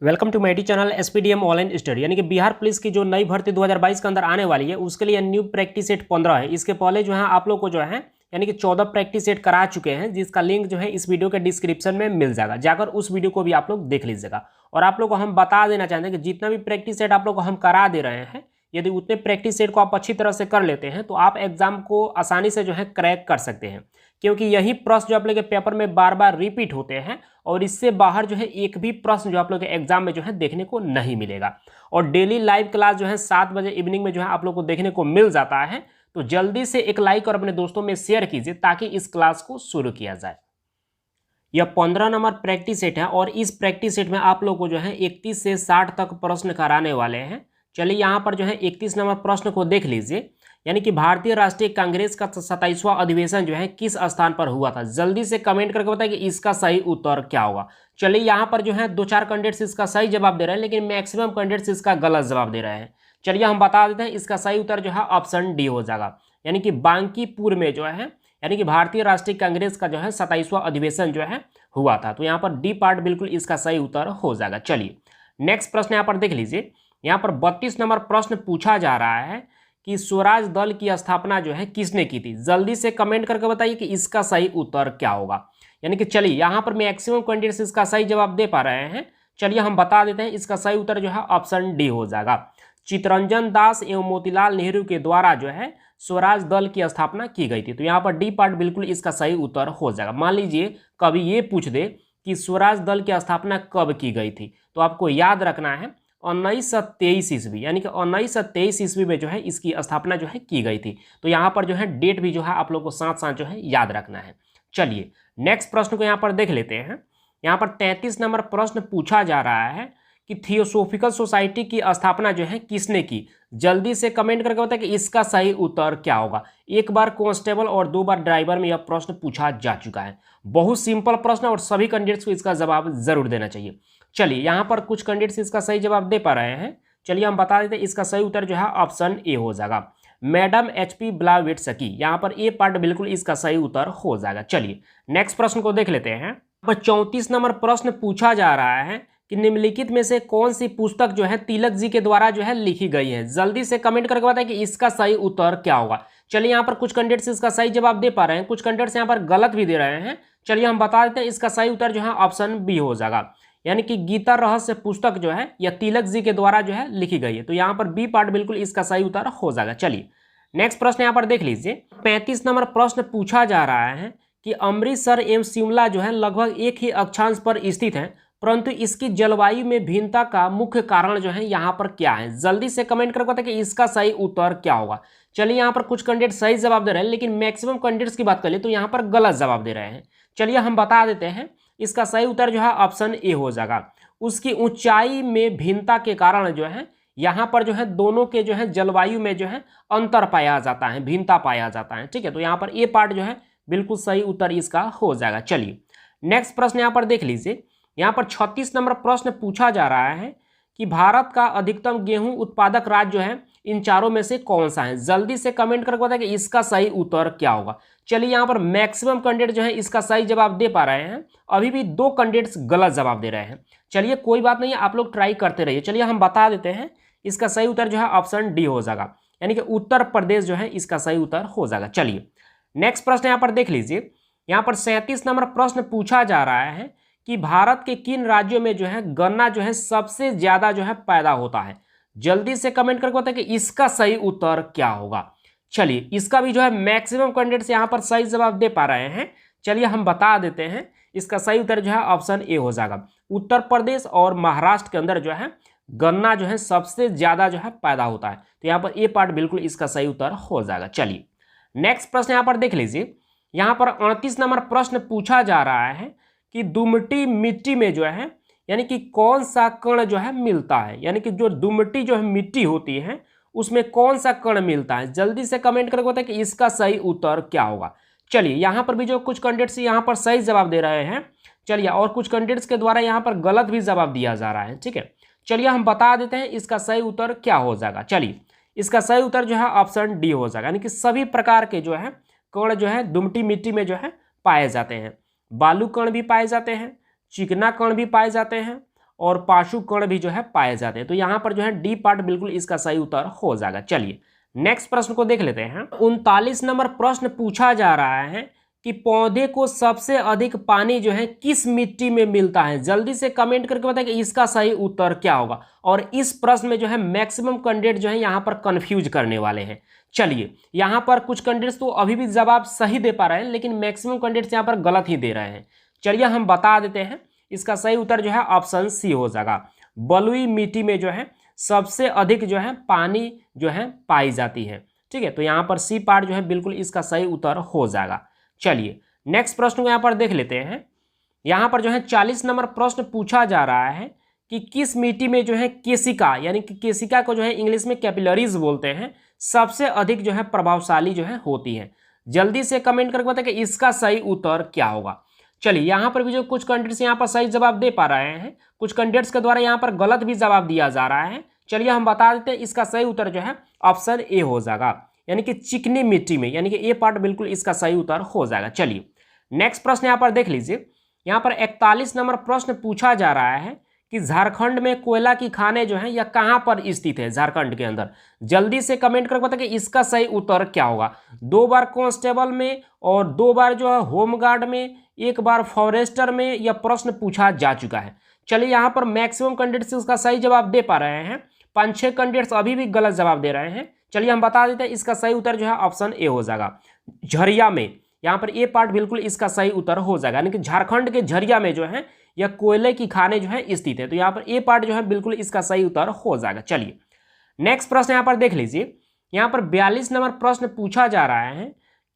Welcome to my channel SPDM online study. यानी कि Bihar police की जो नई भर्ती 2022 के अंदर आने वाली है उसके लिए न्यू प्रैक्टिस सेट 15 है। इसके पहले जो है आप लोग को जो है यानी कि 14 प्रैक्टिस सेट करा चुके हैं, जिसका लिंक जो है इस वीडियो के डिस्क्रिप्शन में मिल जाएगा। जाकर उस वीडियो को भी आप लोग देख लीजिएगा। और आप लोग को हम बता देना चाहते हैं कि जितना भी प्रैक्टिस सेट आप लोग को हम करा दे रहे हैं, यदि उतने प्रैक्टिस सेट को आप अच्छी तरह से कर लेते हैं तो आप एग्जाम को आसानी से जो है क्रैक कर सकते हैं, क्योंकि यही प्रश्न जो आप लोग के पेपर में बार बार रिपीट होते हैं और इससे बाहर जो है एक भी प्रश्न जो आप लोग के एग्जाम में जो है देखने को नहीं मिलेगा। और डेली लाइव क्लास जो है 7 बजे इवनिंग में जो है आप लोग को देखने को मिल जाता है। तो जल्दी से एक लाइक और अपने दोस्तों में शेयर कीजिए ताकि इस क्लास को शुरू किया जाए। यह 15 नंबर प्रैक्टिस सेट है और इस प्रैक्टिस सेट में आप लोग को जो है 31 से 60 तक प्रश्न कराने वाले हैं। चलिए यहाँ पर जो है 31 नंबर प्रश्न को देख लीजिए। यानी कि भारतीय राष्ट्रीय कांग्रेस का 27वां अधिवेशन जो है किस स्थान पर हुआ था। जल्दी से कमेंट करके बताइए कि इसका सही उत्तर क्या होगा। चलिए यहाँ पर जो है 2-4 कैंडिडेट्स इसका सही जवाब दे रहे हैं, लेकिन मैक्सिमम कैंडिडेट्स इसका गलत जवाब दे रहे हैं। चलिए हम बता देते हैं, इसका सही उत्तर जो है ऑप्शन डी हो जाएगा। यानी कि बांकीपुर में जो है यानी कि भारतीय राष्ट्रीय कांग्रेस का जो है 27वां अधिवेशन जो है हुआ था। तो यहाँ पर डी पार्ट बिल्कुल इसका सही उत्तर हो जाएगा। चलिए नेक्स्ट प्रश्न यहाँ पर देख लीजिए। यहाँ पर 32 नंबर प्रश्न पूछा जा रहा है कि स्वराज दल की स्थापना जो है किसने की थी। जल्दी से कमेंट करके बताइए कि इसका सही उत्तर क्या होगा। यानी कि चलिए यहाँ पर मैक्सिमम कैंडिडेट्स इसका सही जवाब दे पा रहे हैं। चलिए हम बता देते हैं, इसका सही उत्तर जो है ऑप्शन डी हो जाएगा। चित्तरंजन दास एवं मोतीलाल नेहरू के द्वारा जो है स्वराज दल की स्थापना की गई थी। तो यहाँ पर डी पार्ट बिल्कुल इसका सही उत्तर हो जाएगा। मान लीजिए कभी ये पूछ दे कि स्वराज दल की स्थापना कब की गई थी, तो आपको याद रखना है 1923 ईस्वी। यानी कि 1923 ईस्वी में जो है इसकी स्थापना जो है की गई थी। तो यहाँ पर जो है डेट भी जो है आप लोग को साथ साथ जो है याद रखना है। चलिए नेक्स्ट प्रश्न को यहाँ पर देख लेते हैं। यहाँ पर 33 नंबर प्रश्न पूछा जा रहा है कि थियोसॉफिकल सोसाइटी की स्थापना जो है किसने की। जल्दी से कमेंट करके बताएं कि इसका सही उत्तर क्या होगा। एक बार कांस्टेबल और 2 बार ड्राइवर में यह प्रश्न पूछा जा चुका है। बहुत सिंपल प्रश्न और सभी कैंडिडेट्स को इसका जवाब जरूर देना चाहिए। चलिए यहाँ पर कुछ कैंडिडेट्स इसका सही जवाब दे पा रहे हैं। चलिए हम बता देते हैं, इसका सही उत्तर जो है ऑप्शन ए हो जाएगा, मैडम HP ब्लावेट्स्की। यहाँ पर ए पार्ट बिल्कुल इसका सही उत्तर हो जाएगा। चलिए नेक्स्ट प्रश्न को देख लेते हैं। पर 34 नंबर प्रश्न पूछा जा रहा है कि निम्नलिखित में से कौन सी पुस्तक जो है तिलक जी के द्वारा जो है लिखी गई है। जल्दी से कमेंट करके बताएं कि इसका सही उत्तर क्या होगा। चलिए यहाँ पर कुछ कैंडिडेट्स इसका सही जवाब दे पा रहे हैं, कुछ कैंडिडेट्स यहाँ पर गलत भी दे रहे हैं। चलिए हम बता देते हैं, इसका सही उत्तर जो है ऑप्शन बी हो जाएगा। यानी कि गीता रहस्य पुस्तक जो है यह तिलक जी के द्वारा जो है लिखी गई है। तो यहाँ पर बी पार्ट बिल्कुल इसका सही उत्तर हो जाएगा। चलिए नेक्स्ट प्रश्न यहाँ पर देख लीजिए। 35 नंबर प्रश्न पूछा जा रहा है कि अमृतसर एवं शिमला जो है लगभग एक ही अक्षांश पर स्थित है, परंतु इसकी जलवायु में भिन्नता का मुख्य कारण जो है यहाँ पर क्या है। जल्दी से कमेंट करके बताएं कि इसका सही उत्तर क्या होगा। चलिए यहाँ पर कुछ कैंडिडेट सही जवाब दे रहे हैं, लेकिन मैक्सिमम कैंडिडेट्स की बात करें तो यहाँ पर गलत जवाब दे रहे हैं। चलिए हम बता देते हैं, इसका सही उत्तर जो है ऑप्शन ए हो जाएगा। उसकी ऊंचाई में भिन्नता के कारण जो है यहाँ पर जो है दोनों के जो है जलवायु में जो है अंतर पाया जाता है, भिन्नता पाया जाता है। ठीक है, तो यहाँ पर ए पार्ट जो है बिल्कुल सही उत्तर इसका हो जाएगा। चलिए नेक्स्ट प्रश्न यहाँ पर देख लीजिए। यहाँ पर 36 नंबर प्रश्न पूछा जा रहा है कि भारत का अधिकतम गेहूं उत्पादक राज्य जो है इन चारों में से कौन सा है। जल्दी से कमेंट करके बताएं कि इसका सही उत्तर क्या होगा। चलिए यहाँ पर मैक्सिमम कैंडिडेट जो है इसका सही जवाब दे पा रहे हैं, अभी भी 2 कैंडिडेट्स गलत जवाब दे रहे हैं। चलिए कोई बात नहीं है, आप लोग ट्राई करते रहिए। चलिए हम बता देते हैं, इसका सही उत्तर जो है ऑप्शन डी हो जाएगा। यानी कि उत्तर प्रदेश जो है इसका सही उत्तर हो जाएगा। चलिए नेक्स्ट प्रश्न यहाँ पर देख लीजिए। यहाँ पर 37 नंबर प्रश्न पूछा जा रहा है कि भारत के किन राज्यों में जो है गन्ना जो है सबसे ज्यादा जो है पैदा होता है। जल्दी से कमेंट करके बताएं कि इसका सही उत्तर क्या होगा। चलिए इसका भी जो है मैक्सिमम कैंडिडेट्स यहाँ पर सही जवाब दे पा रहे हैं। चलिए हम बता देते हैं, इसका सही उत्तर जो है ऑप्शन ए हो जाएगा। उत्तर प्रदेश और महाराष्ट्र के अंदर जो है गन्ना जो है सबसे ज्यादा जो है पैदा होता है। तो यहाँ पर ए पार्ट बिल्कुल इसका सही उत्तर हो जाएगा। चलिए नेक्स्ट प्रश्न यहाँ पर देख लीजिए। यहाँ पर 38 नंबर प्रश्न पूछा जा रहा है कि दुमटी मिट्टी में जो है यानी कि कौन सा कण जो है मिलता है। यानी कि जो दुमटी जो है मिट्टी होती है उसमें कौन सा कण मिलता है। जल्दी से कमेंट करके बताएं कि इसका सही उत्तर क्या होगा। चलिए यहाँ पर भी जो कुछ कैंडिडेट्स यहाँ पर सही जवाब दे रहे हैं, चलिए और कुछ कैंडिडेट्स के द्वारा यहाँ पर गलत भी जवाब दिया जा रहा है। ठीक है, चलिए हम बता देते हैं इसका सही उत्तर क्या हो जाएगा। चलिए इसका सही उत्तर जो है ऑप्शन डी हो जाएगा। यानी कि सभी प्रकार के जो है कण जो है दुमटी मिट्टी में जो है पाए जाते हैं। बालू कण भी पाए जाते हैं, चिकना कण भी पाए जाते हैं और पाशु कण भी जो है पाए जाते हैं। तो यहाँ पर जो है डी पार्ट बिल्कुल इसका सही उत्तर हो जाएगा। चलिए नेक्स्ट प्रश्न को देख लेते हैं। 39 नंबर प्रश्न पूछा जा रहा है कि पौधे को सबसे अधिक पानी जो है किस मिट्टी में मिलता है। जल्दी से कमेंट करके बताएं कि इसका सही उत्तर क्या होगा। और इस प्रश्न में जो है मैक्सिमम कैंडिडेट जो है यहाँ पर कंफ्यूज करने वाले हैं। चलिए यहाँ पर कुछ कैंडिडेट्स तो अभी भी जवाब सही दे पा रहे हैं, लेकिन मैक्सिमम कैंडिडेट्स यहाँ पर गलत ही दे रहे हैं। चलिए हम बता देते हैं, इसका सही उत्तर जो है ऑप्शन सी हो जाएगा। बलुई मिट्टी में जो है सबसे अधिक जो है पानी जो है पाई जाती है। ठीक है, तो यहाँ पर सी पार्ट जो है बिल्कुल इसका सही उत्तर हो जाएगा। चलिए नेक्स्ट प्रश्न को यहाँ पर देख लेते हैं। यहाँ पर जो है 40 नंबर प्रश्न पूछा जा रहा है कि किस मिट्टी में जो है केसिका, यानी कि केसिका को जो है इंग्लिश में कैपिलरीज बोलते हैं, सबसे अधिक जो है प्रभावशाली जो है होती है। जल्दी से कमेंट करके बताएं कि इसका सही उत्तर क्या होगा। चलिए यहाँ पर भी जो कुछ कैंडिडेट्स यहाँ पर सही जवाब दे पा रहे हैं, कुछ कैंडिडेट्स के द्वारा यहाँ पर गलत भी जवाब दिया जा रहा है। चलिए हम बता देते हैं, इसका सही उत्तर जो है ऑप्शन ए हो जाएगा, यानी कि चिकनी मिट्टी में, यानी कि ए पार्ट बिल्कुल इसका सही उत्तर हो जाएगा। चलिए नेक्स्ट प्रश्न यहाँ पर देख लीजिए। यहाँ पर 41 नंबर प्रश्न पूछा जा रहा है कि झारखंड में कोयला की खानें जो है यह कहाँ पर स्थित है झारखंड के अंदर। जल्दी से कमेंट करके बताएं कि इसका सही उत्तर क्या होगा। 2 बार कांस्टेबल में और 2 बार जो है होमगार्ड में, 1 बार फॉरेस्टर में यह प्रश्न पूछा जा चुका है। चलिए यहाँ पर मैक्सिमम कैंडिडेट्स इसका सही जवाब दे पा रहे हैं, 5-6 कैंडिडेट्स अभी भी गलत जवाब दे रहे हैं। चलिए हम बता देते हैं, इसका सही उत्तर जो है ऑप्शन ए हो जाएगा, झरिया में। यहाँ पर ए पार्ट बिल्कुल इसका सही उत्तर हो जाएगा, यानी कि झारखंड के झरिया में जो है यह कोयले की खानें जो है स्थित है। तो यहाँ पर ए पार्ट जो है बिल्कुल इसका सही उत्तर हो जाएगा। चलिए नेक्स्ट प्रश्न यहाँ पर देख लीजिए। यहाँ पर 42 नंबर प्रश्न पूछा जा रहा है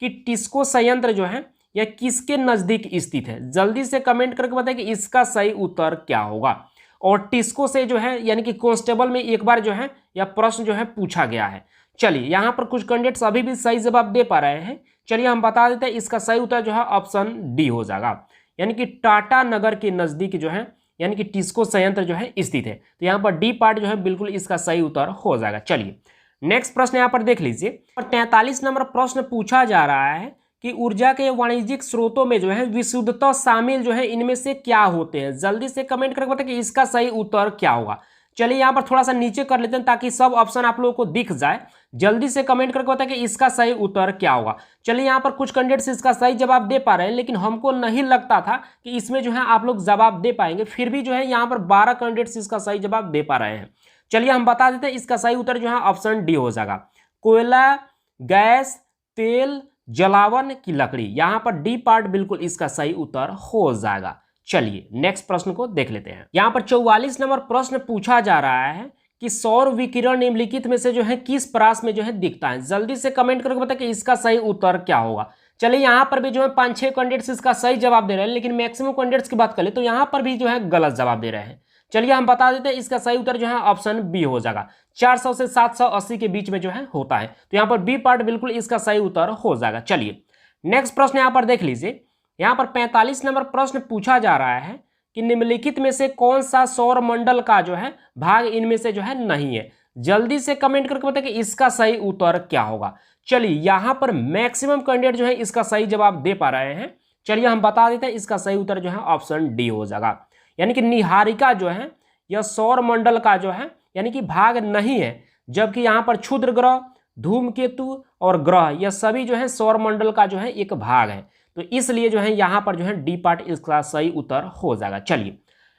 कि टिस्को संयंत्र जो है यह किसके नजदीक स्थित है। जल्दी से कमेंट करके बताएं कि इसका सही उत्तर क्या होगा। और टिस्को से जो है यानी कि कांस्टेबल में 1 बार जो है यह प्रश्न जो है पूछा गया है। चलिए यहाँ पर कुछ कैंडिडेट्स अभी भी सही जवाब दे पा रहे हैं। चलिए हम बता देते हैं, इसका सही उत्तर जो है ऑप्शन डी हो जाएगा, यानी कि टाटा नगर के नजदीक जो है यानी कि टिस्को संयंत्र जो है स्थित है। तो यहाँ पर डी पार्ट जो है बिल्कुल इसका सही उत्तर हो जाएगा। चलिए नेक्स्ट प्रश्न यहाँ पर देख लीजिए। 43 नंबर प्रश्न पूछा जा रहा है कि ऊर्जा के वाणिज्यिक स्रोतों में जो है विशुद्धता शामिल जो है इनमें से क्या होते हैं। जल्दी से कमेंट करके बताएं कि इसका सही उत्तर क्या होगा। चलिए यहाँ पर थोड़ा सा नीचे कर लेते हैं ताकि सब ऑप्शन आप लोगों को दिख जाए। जल्दी से कमेंट करके बताएं कि इसका सही उत्तर क्या होगा। चलिए यहाँ पर कुछ कैंडिडेट्स इसका सही जवाब दे पा रहे हैं, लेकिन हमको नहीं लगता था कि इसमें जो है आप लोग जवाब दे पाएंगे। फिर भी जो है यहाँ पर 12 कैंडिडेट्स इसका सही जवाब दे पा रहे हैं। चलिए हम बता देते हैं, इसका सही उत्तर जो है ऑप्शन डी हो जाएगा, कोयला, गैस, तेल, जलावन की लकड़ी। यहाँ पर डी पार्ट बिल्कुल इसका सही उत्तर हो जाएगा। चलिए नेक्स्ट प्रश्न को देख लेते हैं। यहाँ पर 44 नंबर प्रश्न पूछा जा रहा है कि सौर विकिरण निम्नलिखित में से जो है किस परास में जो है दिखता है। जल्दी से कमेंट करके बताएं कि इसका सही उत्तर क्या होगा। चलिए यहाँ पर भी जो है 5-6 कैंडिडेट्स इसका सही जवाब दे रहे हैं, लेकिन मैक्सिमम कैंडिडेट्स की बात करें तो यहाँ पर भी जो है गलत जवाब दे रहे हैं। चलिए हम बता देते हैं, इसका सही उत्तर जो है ऑप्शन बी हो जाएगा, 400 से 780 के बीच में जो है होता है। तो यहाँ पर बी पार्ट बिल्कुल इसका सही उत्तर हो जाएगा। चलिए नेक्स्ट प्रश्न यहाँ पर देख लीजिए। यहाँ पर 45 नंबर प्रश्न पूछा जा रहा है कि निम्नलिखित में से कौन सा सौर मंडल का जो है भाग इनमें से जो है नहीं है। जल्दी से कमेंट करके बताएं कि इसका सही उत्तर क्या होगा। चलिए यहाँ पर मैक्सिमम कैंडिडेट जो है इसका सही जवाब दे पा रहे हैं। चलिए हम बता देते हैं, इसका सही उत्तर जो है ऑप्शन डी हो जाएगा, यानी कि निहारिका जो है यह सौर मंडल का जो है यानी कि भाग नहीं है, जबकि यहाँ पर क्षुद्र ग्रह, धूमकेतु और ग्रह यह सभी जो है सौर मंडल का जो है एक भाग है। तो इसलिए जो है यहाँ पर जो है डी पार्ट इसका सही उत्तर हो जाएगा। चलिए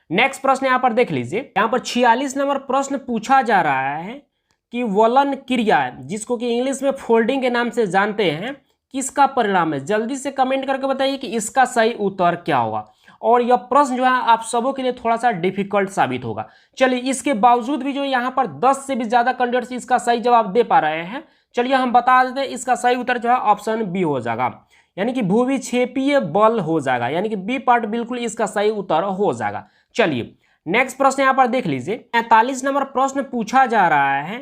नेक्स्ट प्रश्न यहाँ पर देख लीजिए। यहाँ पर 46 नंबर प्रश्न पूछा जा रहा है कि वलन क्रिया, जिसको कि इंग्लिश में फोल्डिंग के नाम से जानते हैं, किसका परिणाम है। जल्दी से कमेंट करके बताइए कि इसका सही उत्तर क्या होगा। और यह प्रश्न जो है आप सबों के लिए थोड़ा सा डिफिकल्ट साबित होगा। चलिए इसके बावजूद भी जो यहाँ पर 10 से भी ज्यादा कैंडिडेट्स इसका सही जवाब दे पा रहे हैं। चलिए हम बता देते हैं, इसका सही उत्तर जो है ऑप्शन बी हो जाएगा, यानी कि भूविक्षेपीय बल हो जाएगा, यानी कि बी पार्ट बिल्कुल इसका सही उत्तर हो जाएगा। चलिए नेक्स्ट प्रश्न यहाँ पर देख लीजिए। 45 नंबर प्रश्न पूछा जा रहा है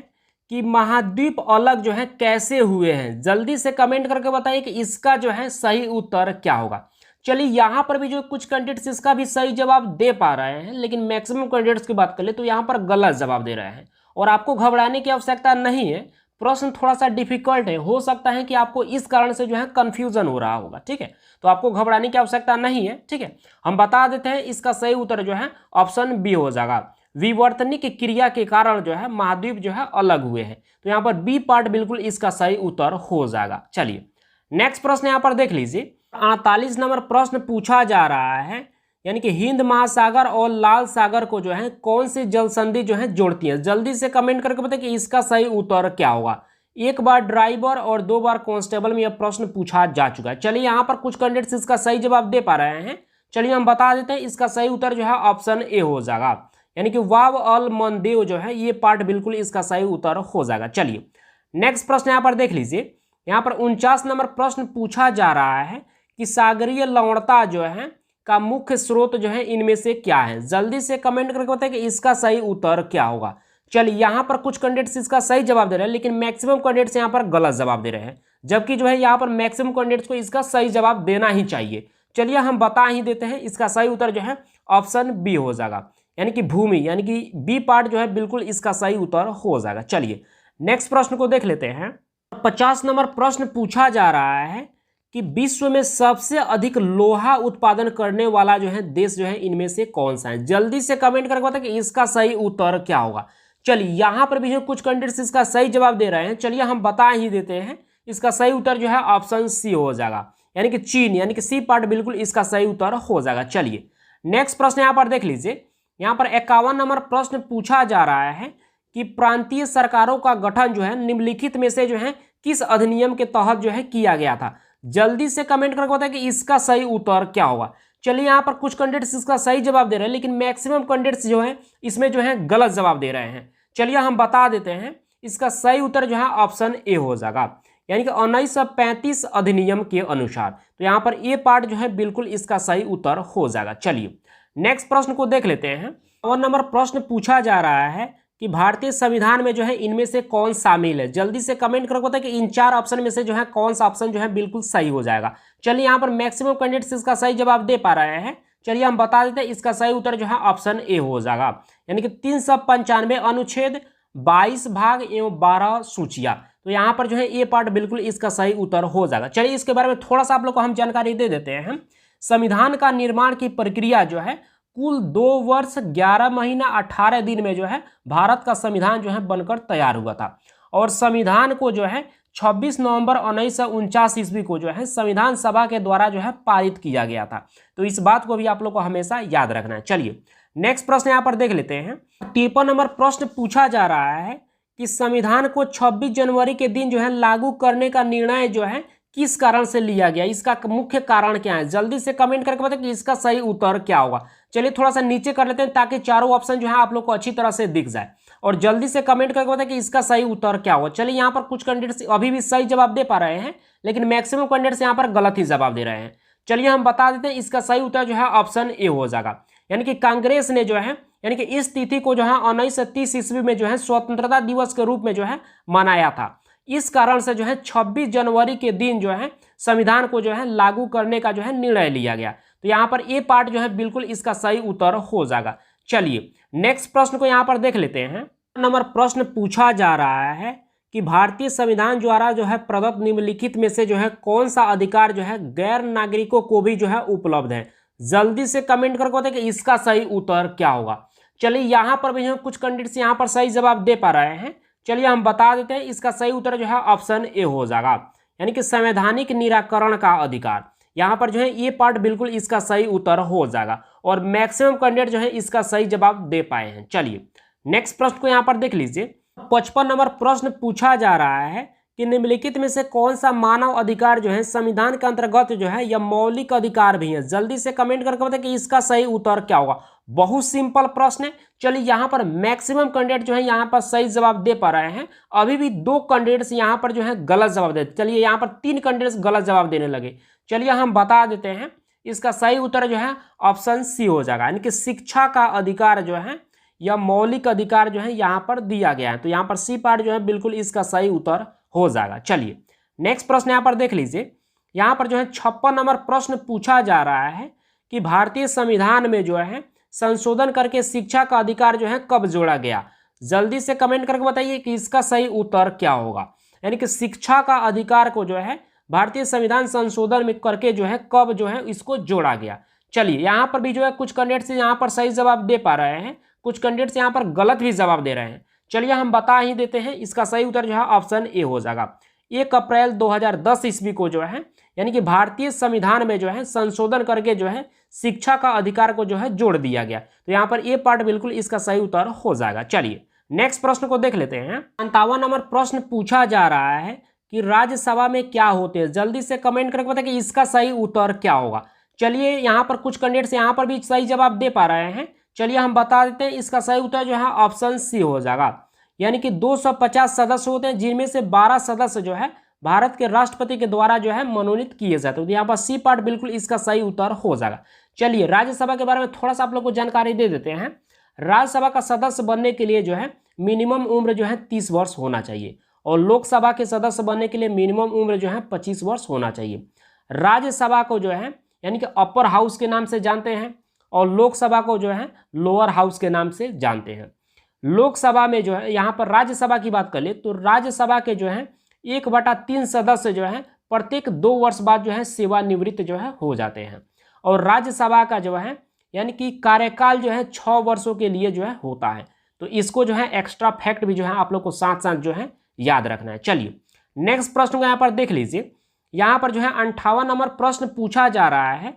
कि महाद्वीप अलग जो है कैसे हुए हैं। जल्दी से कमेंट करके बताइए कि इसका जो है सही उत्तर क्या होगा। चलिए यहाँ पर भी जो कुछ कैंडिडेट्स इसका भी सही जवाब दे पा रहे हैं, लेकिन मैक्सिमम कैंडिडेट्स की बात कर ले तो यहाँ पर गलत जवाब दे रहे हैं। और आपको घबराने की आवश्यकता नहीं है, प्रश्न थोड़ा सा डिफिकल्ट है, हो सकता है कि आपको इस कारण से जो है कंफ्यूजन हो रहा होगा, ठीक है। तो आपको घबराने की आवश्यकता नहीं है, ठीक है। हम बता देते हैं, इसका सही उत्तर जो है ऑप्शन बी हो जाएगा। विवर्तनिक क्रिया के कारण जो है महाद्वीप जो है अलग हुए हैं, तो यहाँ पर बी पार्ट बिल्कुल इसका सही उत्तर हो जाएगा। चलिए नेक्स्ट प्रश्न यहाँ पर देख लीजिए। 48 नंबर प्रश्न पूछा जा रहा है, यानी कि हिंद महासागर और लाल सागर को जो है कौन सी जल संधि जो है जोड़ती है। जल्दी से कमेंट करके बताइए कि इसका सही उत्तर क्या होगा। एक बार ड्राइवर और 2 बार कांस्टेबल में यह प्रश्न पूछा जा चुका है। चलिए यहाँ पर कुछ कैंडिडेट्स इसका सही जवाब दे पा रहे हैं। चलिए हम बता देते हैं, इसका सही उत्तर जो है ऑप्शन ए हो जाएगा, यानी कि वाव अल मनदेव जो है ये पार्ट बिल्कुल इसका सही उत्तर हो जाएगा। चलिए नेक्स्ट प्रश्न यहाँ पर देख लीजिए। यहाँ पर 49 नंबर प्रश्न पूछा जा रहा है कि सागरीय लवणता जो है का मुख्य स्रोत जो है इनमें से क्या है। जल्दी से कमेंट करके बताएं कि इसका सही उत्तर क्या होगा। चलिए यहाँ पर कुछ कैंडिडेट्स इसका सही जवाब दे रहे हैं, लेकिन मैक्सिमम कैंडिडेट्स यहाँ पर गलत जवाब दे रहे हैं, जबकि जो है यहाँ पर मैक्सिमम कैंडिडेट्स को इसका सही जवाब देना ही चाहिए। चलिए हम बता ही देते हैं, इसका सही उत्तर जो है ऑप्शन बी हो जाएगा, यानी कि भूमि, यानी कि बी पार्ट जो है बिल्कुल इसका सही उत्तर हो जाएगा। चलिए नेक्स्ट प्रश्न को देख लेते हैं। 50 नंबर प्रश्न पूछा जा रहा है कि विश्व में सबसे अधिक लोहा उत्पादन करने वाला जो है देश जो है इनमें से कौन सा है। जल्दी से कमेंट करके बताएं कि इसका सही उत्तर क्या होगा। चलिए यहाँ पर भी जो कुछ कैंडिडेट्स इसका सही जवाब दे रहे हैं, चलिए हम बता ही देते हैं, इसका सही उत्तर जो है ऑप्शन सी हो जाएगा, यानी कि चीन, यानी कि सी पार्ट बिल्कुल इसका सही उत्तर हो जाएगा। चलिए नेक्स्ट प्रश्न यहाँ पर देख लीजिए। यहाँ पर 51 नंबर प्रश्न पूछा जा रहा है कि प्रांतीय सरकारों का गठन जो है निम्नलिखित में से जो है किस अधिनियम के तहत जो है किया गया था। जल्दी से कमेंट करके बताएं कि इसका सही उत्तर क्या होगा। चलिए यहाँ पर कुछ कैंडिडेट्स इसका सही जवाब दे रहे हैं, लेकिन मैक्सिमम कैंडिडेट्स जो है इसमें जो है गलत जवाब दे रहे हैं। चलिए हम बता देते हैं, इसका सही उत्तर जो है ऑप्शन ए हो जाएगा, यानी कि 1935 अधिनियम के अनुसार। तो यहाँ पर ए पार्ट जो है बिल्कुल इसका सही उत्तर हो जाएगा। चलिए नेक्स्ट प्रश्न को देख लेते हैं। 52 नंबर प्रश्न पूछा जा रहा है कि भारतीय संविधान में जो है इनमें से कौन शामिल है। जल्दी से कमेंट करके बताएं कि इन 4 ऑप्शन में से जो है कौन सा ऑप्शन जो है बिल्कुल सही हो जाएगा। चलिए यहाँ पर मैक्सिमम कैंडिडेट्स इसका सही जवाब दे पा रहे हैं। चलिए हम बता देते हैं, इसका सही उत्तर जो है ऑप्शन ए हो जाएगा, यानी कि 395 अनुच्छेद 22 भाग एवं 12 सूचियां। तो यहाँ पर जो है ए पार्ट बिल्कुल इसका सही उत्तर हो जाएगा। चलिए इसके बारे में थोड़ा सा आप लोग को हम जानकारी दे देते हैं। संविधान का निर्माण की प्रक्रिया जो है कुल 2 वर्ष 11 महीना 18 दिन में जो है भारत का संविधान जो है बनकर तैयार हुआ था, और संविधान को जो है 26 नवंबर 1949 ईस्वी को जो है संविधान सभा के द्वारा जो है पारित किया गया था। तो इस बात को भी आप लोग को हमेशा याद रखना है। चलिए नेक्स्ट प्रश्न यहाँ पर देख लेते हैं। 53 नंबर प्रश्न पूछा जा रहा है कि संविधान को 26 जनवरी के दिन जो है लागू करने का निर्णय जो है किस कारण से लिया गया, इसका मुख्य कारण क्या है। जल्दी से कमेंट करके बताएं कि इसका सही उत्तर क्या होगा। चलिए थोड़ा सा नीचे कर लेते हैं ताकि चारों ऑप्शन जो है आप लोग को अच्छी तरह से दिख जाए, और जल्दी से कमेंट करके बताएं कि इसका सही उत्तर क्या होगा। चलिए यहाँ पर कुछ कैंडिडेट्स अभी भी सही जवाब दे पा रहे हैं, लेकिन मैक्सिमम कैंडिडेट्स यहाँ पर गलत ही जवाब दे रहे हैं। चलिए हम बता देते हैं, इसका सही उत्तर जो है ऑप्शन ए हो जाएगा, यानी कि कांग्रेस ने जो है यानी कि इस तिथि को जो है 1930 ईस्वी में जो है स्वतंत्रता दिवस के रूप में जो है मनाया था। इस कारण से जो है 26 जनवरी के दिन जो है संविधान को जो है लागू करने का जो है निर्णय लिया गया। तो यहाँ पर ए पार्ट जो है बिल्कुल इसका सही उत्तर हो जाएगा। चलिए नेक्स्ट प्रश्न को यहाँ पर देख लेते हैं। नंबर प्रश्न पूछा जा रहा है कि भारतीय संविधान द्वारा जो है प्रदत्त निम्नलिखित में से जो है कौन सा अधिकार जो है गैर नागरिकों को भी जो है उपलब्ध है। जल्दी से कमेंट करके बताएं कि इसका सही उत्तर क्या होगा। चलिए यहाँ पर भी जो कुछ कैंडिडेट्स यहाँ पर सही जवाब दे पा रहे हैं। चलिए हम बता देते हैं, इसका सही उत्तर जो है ऑप्शन ए हो जाएगा, यानी कि संवैधानिक निराकरण का अधिकार। यहाँ पर जो है ये पार्ट बिल्कुल इसका सही उत्तर हो जाएगा, और मैक्सिमम कैंडिडेट जो है इसका सही जवाब दे पाए हैं। चलिए नेक्स्ट प्रश्न को यहाँ पर देख लीजिए। 55 नंबर प्रश्न पूछा जा रहा है कि निम्नलिखित में से कौन सा मानव अधिकार जो है संविधान के अंतर्गत जो है या मौलिक अधिकार भी है। जल्दी से कमेंट करके बताएं कि इसका सही उत्तर क्या होगा। बहुत सिंपल प्रश्न है। चलिए यहाँ पर मैक्सिमम कैंडिडेट जो है यहाँ पर सही जवाब दे पा रहे हैं। अभी भी 2 कैंडिडेट्स यहाँ पर जो है गलत जवाब दे, चलिए यहाँ पर 3 कैंडिडेट्स गलत जवाब देने लगे। चलिए हम बता देते हैं, इसका सही उत्तर जो है ऑप्शन सी हो जाएगा, यानी कि शिक्षा का अधिकार जो है या मौलिक अधिकार जो है यहाँ पर दिया गया है। तो यहाँ पर सी पार्ट जो है बिल्कुल इसका सही उत्तर हो जाएगा। चलिए नेक्स्ट प्रश्न यहाँ पर देख लीजिए। यहाँ पर जो है 56 नंबर प्रश्न पूछा जा रहा है कि भारतीय संविधान में जो है संशोधन करके शिक्षा का अधिकार जो है कब जोड़ा गया। जल्दी से कमेंट करके बताइए कि इसका सही उत्तर क्या होगा। यानी कि शिक्षा का अधिकार को जो है भारतीय संविधान संशोधन में करके जो है कब जो है इसको जोड़ा गया। चलिए यहाँ पर भी जो है कुछ कैंडिडेट्स यहाँ पर सही जवाब दे पा रहे हैं, कुछ कैंडिडेट्स यहाँ पर गलत भी जवाब दे रहे हैं। चलिए हम बता ही देते हैं, इसका सही उत्तर जो है ऑप्शन ए हो जाएगा। 1 अप्रैल 2010 ईस्वी को जो है यानी कि भारतीय संविधान में जो है संशोधन करके जो है शिक्षा का अधिकार को जो है जोड़ दिया गया। तो यहाँ पर ए पार्ट बिल्कुल इसका सही उत्तर हो जाएगा। चलिए नेक्स्ट प्रश्न को देख लेते हैं। 57 नंबर प्रश्न पूछा जा रहा है कि राज्यसभा में क्या होते हैं। जल्दी से कमेंट करके बताएं कि इसका सही उत्तर क्या होगा। चलिए यहाँ पर कुछ कैंडिडेट्स यहाँ पर भी सही जवाब दे पा रहे हैं। चलिए हम बता देते हैं, इसका सही उत्तर जो है ऑप्शन सी हो जाएगा। यानी कि 250 सदस्य होते हैं, जिनमें से 12 सदस्य जो है भारत के राष्ट्रपति के द्वारा जो है मनोनीत किए जाते हैं। तो यहाँ पर सी पार्ट बिल्कुल इसका सही उत्तर हो जाएगा। चलिए राज्यसभा के बारे में थोड़ा सा आप लोग को जानकारी दे देते हैं। राज्यसभा का सदस्य बनने के लिए जो है मिनिमम उम्र जो है 30 वर्ष होना चाहिए, और लोकसभा के सदस्य बनने के लिए मिनिमम उम्र जो है 25 वर्ष होना चाहिए। राज्यसभा को जो है यानी कि अपर हाउस के नाम से जानते हैं, और लोकसभा को जो है लोअर हाउस के नाम से जानते हैं। लोकसभा में जो है यहाँ पर राज्यसभा की बात कर ले तो राज्यसभा के जो है 1/3 सदस्य जो है प्रत्येक 2 वर्ष बाद जो है सेवानिवृत्त जो है हो जाते हैं, और राज्यसभा का जो है यानी कि कार्यकाल जो है 6 वर्षों के लिए जो है होता है। तो इसको जो है एक्स्ट्रा फैक्ट भी जो है आप लोग को साथ साथ जो है याद रखना है। चलिए नेक्स्ट प्रश्न को यहाँ पर देख लीजिए। यहाँ पर जो है 58 नंबर प्रश्न पूछा जा रहा है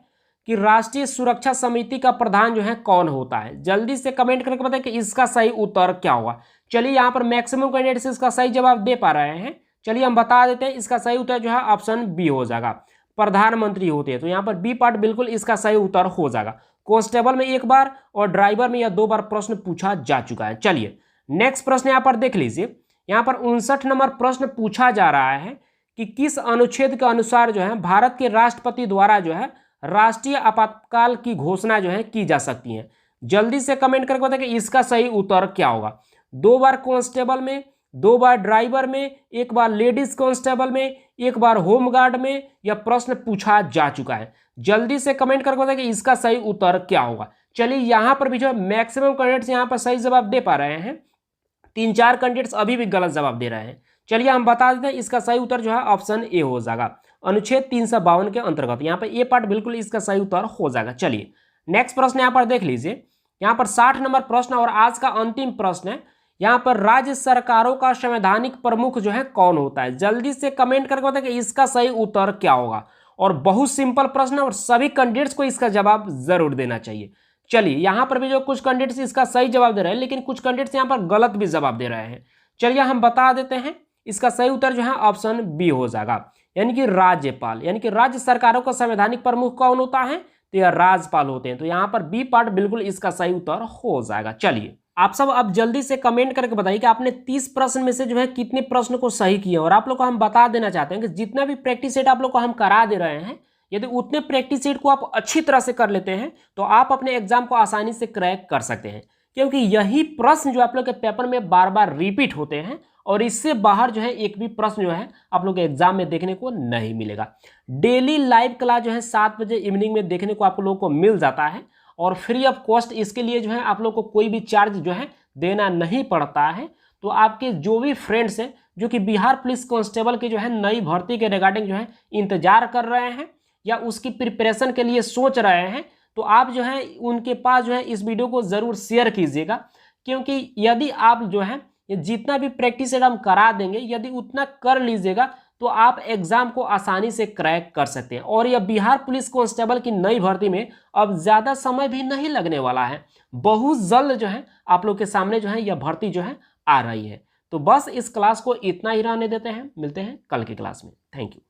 कि राष्ट्रीय सुरक्षा समिति का प्रधान जो है कौन होता है। जल्दी से कमेंट करके बताएं कि इसका सही उत्तर क्या होगा। चलिए यहाँ पर मैक्सिमम कैंडिडेट्स इसका सही जवाब दे पा रहे हैं। चलिए हम बता देते हैं, इसका सही उत्तर जो है ऑप्शन बी हो जाएगा, प्रधानमंत्री होते हैं। तो यहाँ पर बी पार्ट बिल्कुल इसका सही उत्तर हो जाएगा। कांस्टेबल में 1 बार और ड्राइवर में यह 2 बार प्रश्न पूछा जा चुका है। चलिए नेक्स्ट प्रश्न यहाँ पर देख लीजिए। यहाँ पर 59 नंबर प्रश्न पूछा जा रहा है कि किस अनुच्छेद के अनुसार जो है भारत के राष्ट्रपति द्वारा जो है राष्ट्रीय आपातकाल की घोषणा जो है की जा सकती है। जल्दी से कमेंट करके बताएं कि इसका सही उत्तर क्या होगा। 2 बार कांस्टेबल में, 2 बार ड्राइवर में, 1 बार लेडीज कांस्टेबल में, 1 बार होमगार्ड में यह प्रश्न पूछा जा चुका है। जल्दी से कमेंट करके बताएं कि इसका सही उत्तर क्या होगा। चलिए यहाँ पर भी जो है मैक्सिमम कैंडिडेट्स यहाँ पर सही जवाब दे पा रहे हैं, 3-4 कैंडिडेट्स अभी भी गलत जवाब दे रहे हैं। चलिए हम बता देते हैं, इसका सही उत्तर जो है ऑप्शन ए हो जाएगा, अनुच्छेद 352 के अंतर्गत। यहाँ पर ए पार्ट बिल्कुल इसका सही उत्तर हो जाएगा। चलिए नेक्स्ट प्रश्न यहाँ पर देख लीजिए। यहाँ पर 60 नंबर प्रश्न और आज का अंतिम प्रश्न है। यहाँ पर राज्य सरकारों का संवैधानिक प्रमुख जो है कौन होता है। जल्दी से कमेंट करके बताएं कि इसका सही उत्तर क्या होगा। और बहुत सिंपल प्रश्न है और सभी कैंडिडेट्स को इसका जवाब जरूर देना चाहिए। चलिए यहाँ पर भी जो कुछ कैंडिडेट्स इसका सही जवाब दे रहे हैं, लेकिन कुछ कैंडिडेट्स यहाँ पर गलत भी जवाब दे रहे हैं। चलिए हम बता देते हैं, इसका सही उत्तर जो है ऑप्शन बी हो जाएगा, यानी कि राज्यपाल। यानी कि राज्य सरकारों का संवैधानिक प्रमुख कौन होता है, तो यह राज्यपाल होते हैं। तो यहाँ पर बी पार्ट बिल्कुल इसका सही उत्तर हो जाएगा। चलिए आप सब अब जल्दी से कमेंट करके बताइए कि आपने 30 प्रश्न में से जो है कितने प्रश्न को सही किए। और आप लोग को हम बता देना चाहते हैं कि जितना भी प्रैक्टिस सेट आप लोग को हम करा दे रहे हैं, यदि उतने प्रैक्टिस सेट को आप अच्छी तरह से कर लेते हैं तो आप अपने एग्जाम को आसानी से क्रैक कर सकते हैं। क्योंकि यही प्रश्न जो आप लोग के पेपर में बार बार रिपीट होते हैं, और इससे बाहर जो है एक भी प्रश्न जो है आप लोग के एग्जाम में देखने को नहीं मिलेगा। डेली लाइव क्लास जो है 7 बजे इवनिंग में देखने को आप लोगों को मिल जाता है, और फ्री ऑफ कॉस्ट। इसके लिए जो है आप लोग को कोई भी चार्ज जो है देना नहीं पड़ता है। तो आपके जो भी फ्रेंड्स हैं जो कि बिहार पुलिस कांस्टेबल की जो है नई भर्ती के रिगार्डिंग जो है इंतजार कर रहे हैं या उसकी प्रिपरेशन के लिए सोच रहे हैं, तो आप जो है उनके पास जो है इस वीडियो को ज़रूर शेयर कीजिएगा। क्योंकि यदि आप जो है ये जितना भी प्रैक्टिस हम करा देंगे, यदि उतना कर लीजिएगा तो आप एग्जाम को आसानी से क्रैक कर सकते हैं। और यह बिहार पुलिस कांस्टेबल की नई भर्ती में अब ज़्यादा समय भी नहीं लगने वाला है, बहुत जल्द जो है आप लोग के सामने जो है यह भर्ती जो है आ रही है। तो बस इस क्लास को इतना ही रहने देते हैं, मिलते हैं कल की क्लास में। Thank you.